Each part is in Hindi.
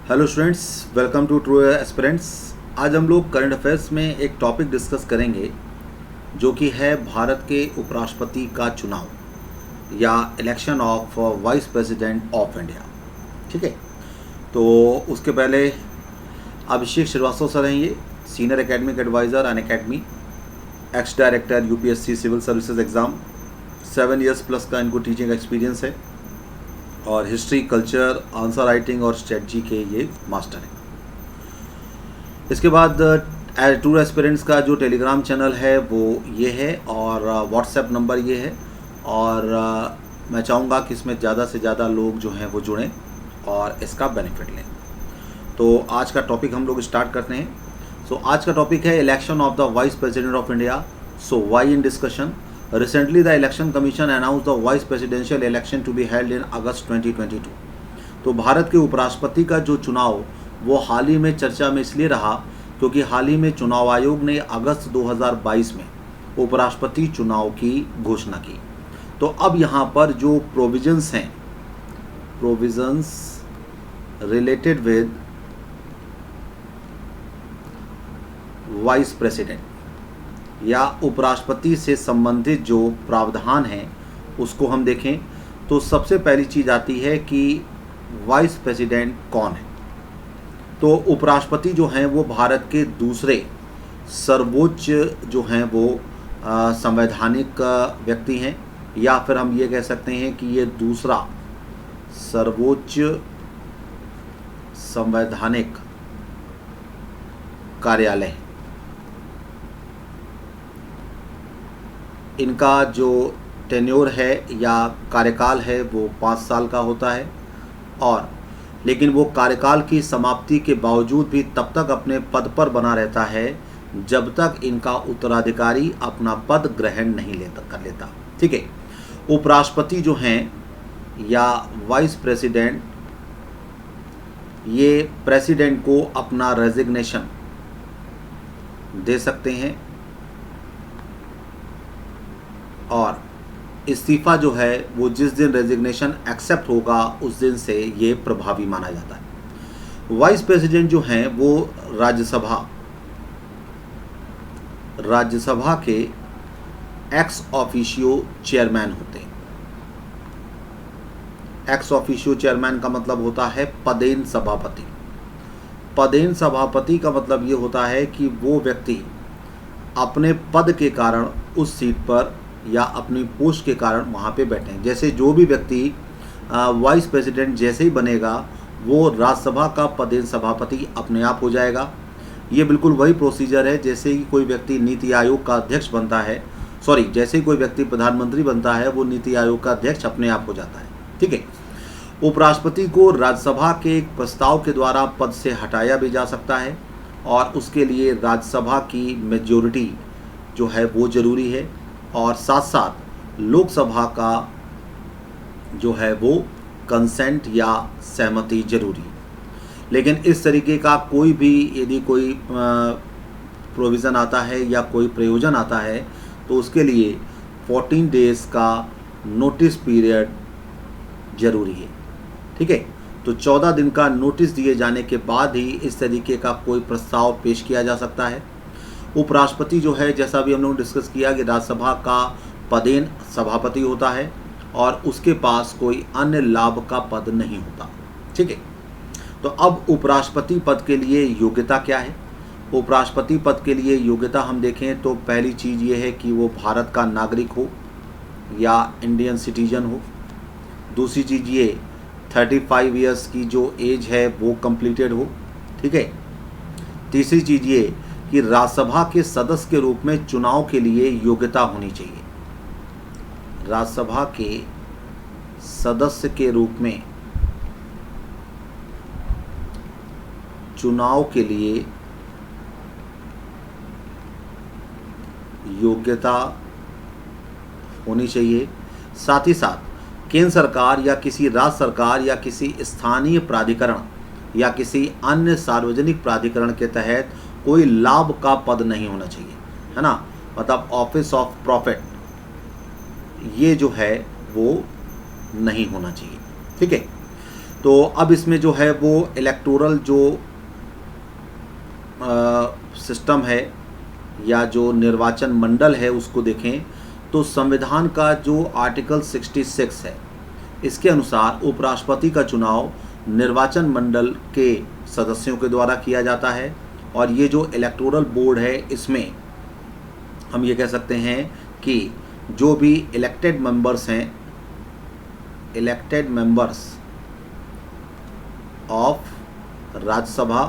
Hello students, welcome to true aspirants. आज हम लोग करंट अफेयर्स में एक टॉपिक डिस्कस करेंगे जो कि है भारत के उपराष्ट्रपति का चुनाव या election of vice president of India. ठीक है, तो उसके पहले अभिषेक श्रीवास्तव सर हैं, ये senior academic advisor Unacademy, ex director UPSC civil services exam, 7 years plus का इनको टीचिंग एक्सपीरियंस है और हिस्ट्री, कल्चर, आंसर राइटिंग और स्ट्रेटजी के ये मास्टर हैं। इसके बाद ट्रू एस्पिरेंट्स का जो टेलीग्राम चैनल है वो ये है और व्हाट्सएप नंबर ये है और मैं चाहूँगा कि इसमें ज़्यादा से ज़्यादा लोग जो हैं वो जुड़ें और इसका बेनिफिट लें। तो आज का टॉपिक हम लोग स्टार्ट करते हैं। आज का टॉपिक है election of the vice president of India. Why in discussion. Recently, the Election Commission announced the vice presidential election to be held in August 2022। तो भारत के उपराष्ट्रपति का जो चुनाव वो हाल ही में चर्चा में इसलिए रहा क्योंकि हाल ही में चुनाव आयोग ने अगस्त 2022 में उपराष्ट्रपति चुनाव की घोषणा की। तो अब यहाँ पर जो प्रोविजंस हैं, provisions related with vice president या उपराष्ट्रपति से संबंधित जो प्रावधान हैं उसको हम देखें तो सबसे पहली चीज़ आती है कि वाइस प्रेसिडेंट कौन है। तो उपराष्ट्रपति जो हैं वो भारत के दूसरे सर्वोच्च जो हैं वो संवैधानिक व्यक्ति हैं, या फिर हम ये कह सकते हैं कि ये दूसरा सर्वोच्च संवैधानिक कार्यालय है। इनका जो टेन्योर है या कार्यकाल है वो 5 साल का होता है और लेकिन वो कार्यकाल की समाप्ति के बावजूद भी तब तक अपने पद पर बना रहता है जब तक इनका उत्तराधिकारी अपना पद ग्रहण नहीं कर लेता। ठीक है, उपराष्ट्रपति जो हैं या वाइस प्रेसिडेंट ये प्रेसिडेंट को अपना रेजिग्नेशन दे सकते हैं और इस्तीफ़ा जो है वो जिस दिन रेजिग्नेशन एक्सेप्ट होगा उस दिन से ये प्रभावी माना जाता है। वाइस प्रेसिडेंट जो हैं वो राज्यसभा के एक्स ऑफिशियो चेयरमैन होते हैं। एक्स ऑफिशियो चेयरमैन का मतलब होता है पदेन सभापति। पदेन सभापति का मतलब ये होता है कि वो व्यक्ति अपने पद के कारण उस सीट पर या अपनी पोस्ट के कारण वहाँ पे बैठे हैं। जैसे जो भी व्यक्ति वाइस प्रेसिडेंट जैसे ही बनेगा वो राज्यसभा का पदेन सभापति अपने आप हो जाएगा। ये बिल्कुल वही प्रोसीजर है जैसे ही कोई व्यक्ति नीति आयोग का अध्यक्ष बनता है, जैसे ही कोई व्यक्ति प्रधानमंत्री बनता है वो नीति आयोग का अध्यक्ष अपने आप हो जाता है। ठीक है, उपराष्ट्रपति को राज्यसभा के एक प्रस्ताव के द्वारा पद से हटाया भी जा सकता है और उसके लिए राज्यसभा की मेजॉरिटी जो है वो ज़रूरी है और साथ साथ लोकसभा का जो है वो कंसेंट या सहमति जरूरी है। लेकिन इस तरीके का कोई भी यदि कोई प्रोविज़न आता है या कोई प्रयोजन आता है तो उसके लिए 14 डेज़ का नोटिस पीरियड ज़रूरी है। ठीक है, तो 14 दिन का नोटिस दिए जाने के बाद ही इस तरीके का कोई प्रस्ताव पेश किया जा सकता है। उपराष्ट्रपति जो है, जैसा भी हम लोग डिस्कस किया कि राज्यसभा का पदेन सभापति होता है और उसके पास कोई अन्य लाभ का पद नहीं होता। ठीक है, तो अब उपराष्ट्रपति पद के लिए योग्यता क्या है। उपराष्ट्रपति पद के लिए योग्यता हम देखें तो पहली चीज़ ये है कि वो भारत का नागरिक हो या इंडियन सिटीजन हो। दूसरी चीज़ ये 35 इयर्स की जो एज है वो कंप्लीटेड हो। ठीक है, तीसरी चीज़ ये कि राज्यसभा के सदस्य के रूप में चुनाव के लिए योग्यता होनी चाहिए। राज्यसभा के सदस्य के रूप में चुनाव के लिए योग्यता होनी चाहिए। साथ ही साथ केंद्र सरकार या किसी राज्य सरकार या किसी स्थानीय प्राधिकरण या किसी अन्य सार्वजनिक प्राधिकरण के तहत कोई लाभ का पद नहीं होना चाहिए, है ना। मतलब ऑफिस ऑफ प्रॉफिट ये जो है वो नहीं होना चाहिए। ठीक है, तो अब इसमें जो है वो इलेक्टोरल जो सिस्टम है या जो निर्वाचन मंडल है उसको देखें तो संविधान का जो आर्टिकल 66 है इसके अनुसार उपराष्ट्रपति का चुनाव निर्वाचन मंडल के सदस्यों के द्वारा किया जाता है। और ये जो इलेक्टोरल बोर्ड है इसमें हम ये कह सकते हैं कि जो भी इलेक्टेड मेंबर्स हैं, elected members of Rajya Sabha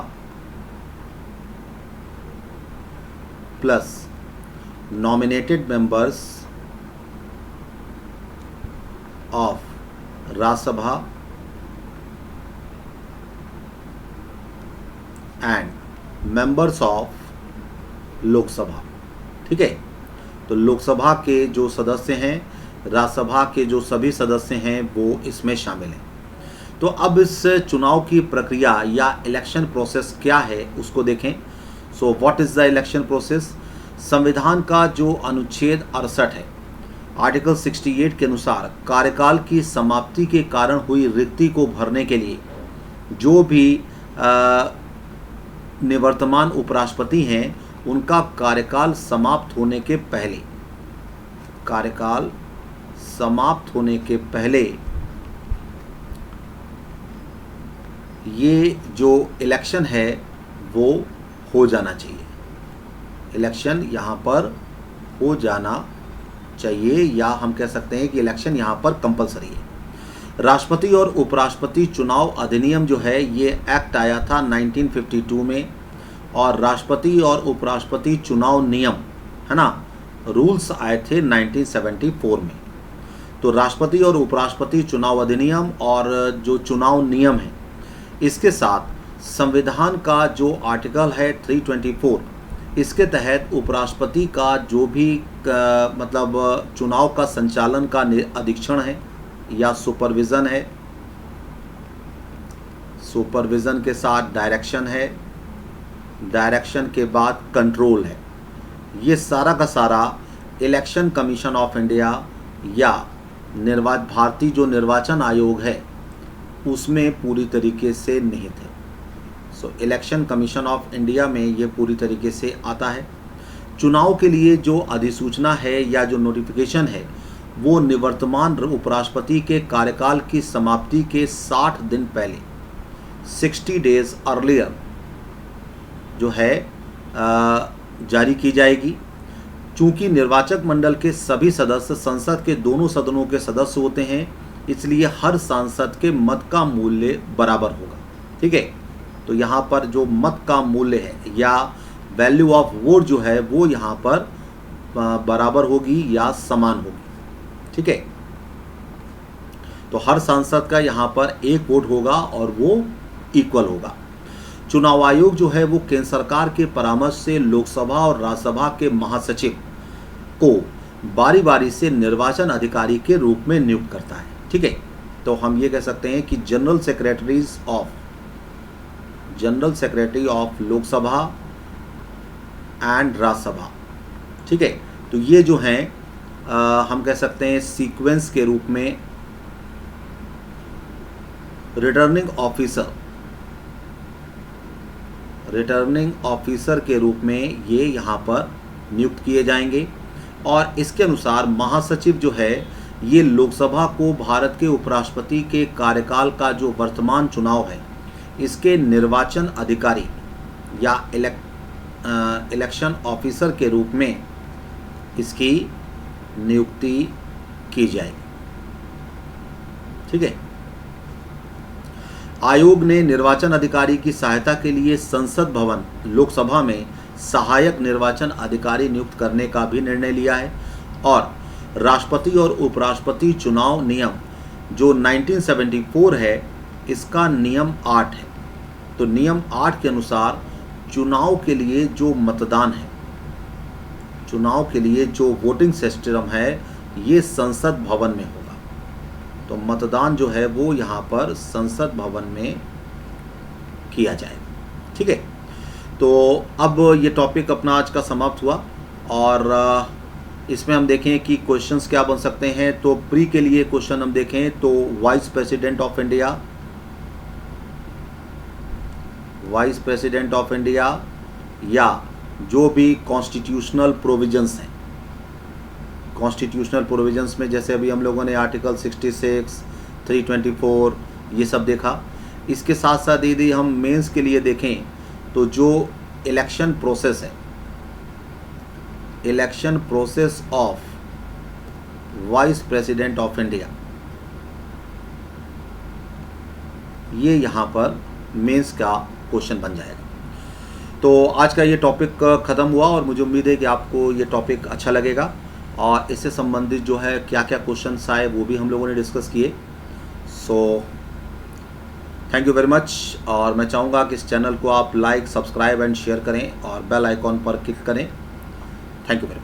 plus nominated members of Rajya Sabha and members of Lok Sabha. ठीक है, तो लोकसभा के जो सदस्य हैं, राज्यसभा के जो सभी सदस्य हैं वो इसमें शामिल हैं। तो अब इस चुनाव की प्रक्रिया या इलेक्शन प्रोसेस क्या है उसको देखें। So what is the election process. संविधान का जो अनुच्छेद 68 है, आर्टिकल 68 के अनुसार कार्यकाल की समाप्ति के कारण हुई रिक्ति को भरने के लिए जो भी निवर्तमान उपराष्ट्रपति हैं उनका कार्यकाल समाप्त होने के पहले, कार्यकाल समाप्त होने के पहले ये जो इलेक्शन है वो हो जाना चाहिए। इलेक्शन यहाँ पर हो जाना चाहिए या हम कह सकते हैं कि इलेक्शन यहाँ पर कंपलसरी है। राष्ट्रपति और उपराष्ट्रपति चुनाव अधिनियम जो है ये एक्ट आया था 1952 में, और राष्ट्रपति और उपराष्ट्रपति चुनाव नियम है ना, रूल्स आए थे 1974 में। तो राष्ट्रपति और उपराष्ट्रपति चुनाव अधिनियम और जो चुनाव नियम है इसके साथ संविधान का जो आर्टिकल है 324, इसके तहत उपराष्ट्रपति का जो भी मतलब चुनाव का संचालन का अधीक्षण है या सुपरविज़न है, सुपरविज़न के साथ डायरेक्शन है, डायरेक्शन के बाद कंट्रोल है। ये सारा का सारा इलेक्शन कमीशन ऑफ इंडिया या भारतीय जो निर्वाचन आयोग है उसमें पूरी तरीके से निहित है। सो इलेक्शन कमीशन ऑफ इंडिया में ये पूरी तरीके से आता है। चुनाव के लिए जो अधिसूचना है या जो नोटिफिकेशन है वो निवर्तमान उपराष्ट्रपति के कार्यकाल की समाप्ति के 60 दिन पहले 60 डेज अर्लियर जो है जारी की जाएगी। चूंकि निर्वाचक मंडल के सभी सदस्य संसद के दोनों सदनों के सदस्य होते हैं इसलिए हर सांसद के मत का मूल्य बराबर होगा। ठीक है, तो यहाँ पर जो मत का मूल्य है या वैल्यू ऑफ वोट जो है वो यहाँ पर बराबर होगी या समान होगी। ठीक है, तो हर सांसद का यहाँ पर एक वोट होगा और वो इक्वल होगा। चुनाव आयोग जो है वो केंद्र सरकार के परामर्श से लोकसभा और राज्यसभा के महासचिव को बारी बारी से निर्वाचन अधिकारी के रूप में नियुक्त करता है। ठीक है, तो हम ये कह सकते हैं कि general secretary of Lok Sabha and Rajya Sabha. ठीक है, तो ये जो हैं हम कह सकते हैं सीक्वेंस के रूप में रिटर्निंग ऑफिसर के रूप में ये यहाँ पर नियुक्त किए जाएंगे। और इसके अनुसार महासचिव जो है ये लोकसभा को भारत के उपराष्ट्रपति के कार्यकाल का जो वर्तमान चुनाव है इसके निर्वाचन अधिकारी या इलेक्शन ऑफिसर के रूप में इसकी नियुक्ति की जाएगी। ठीक है, आयोग ने निर्वाचन अधिकारी की सहायता के लिए संसद भवन लोकसभा में सहायक निर्वाचन अधिकारी नियुक्त करने का भी निर्णय लिया है। और राष्ट्रपति और उपराष्ट्रपति चुनाव नियम जो 1974 है इसका नियम 8 है। तो नियम 8 के अनुसार चुनाव के लिए जो मतदान है, चुनाव के लिए जो वोटिंग सिस्टम है ये संसद भवन में होगा। तो मतदान जो है वो यहाँ पर संसद भवन में किया जाएगा। ठीक है, तो अब ये टॉपिक अपना आज का समाप्त हुआ और इसमें हम देखें कि क्वेश्चंस क्या बन सकते हैं। तो प्री के लिए क्वेश्चन हम देखें तो vice president of India vice president of India या जो भी कॉन्स्टिट्यूशनल प्रोविजंस हैं। कॉन्स्टिट्यूशनल प्रोविजंस में जैसे अभी हम लोगों ने आर्टिकल 66, 324 ये सब देखा। इसके साथ साथ यदि हम मेंस के लिए देखें तो जो इलेक्शन प्रोसेस है, election process of vice president of India, ये यहाँ पर मेंस का क्वेश्चन बन जाएगा। तो आज का ये टॉपिक ख़त्म हुआ और मुझे उम्मीद है कि आपको ये टॉपिक अच्छा लगेगा और इससे संबंधित जो है क्या क्या क्वेश्चंस आए वो भी हम लोगों ने डिस्कस किए। So thank you very much. और मैं चाहूँगा कि इस चैनल को आप लाइक, सब्सक्राइब एंड शेयर करें और बेल आइकॉन पर क्लिक करें। Thank you very much.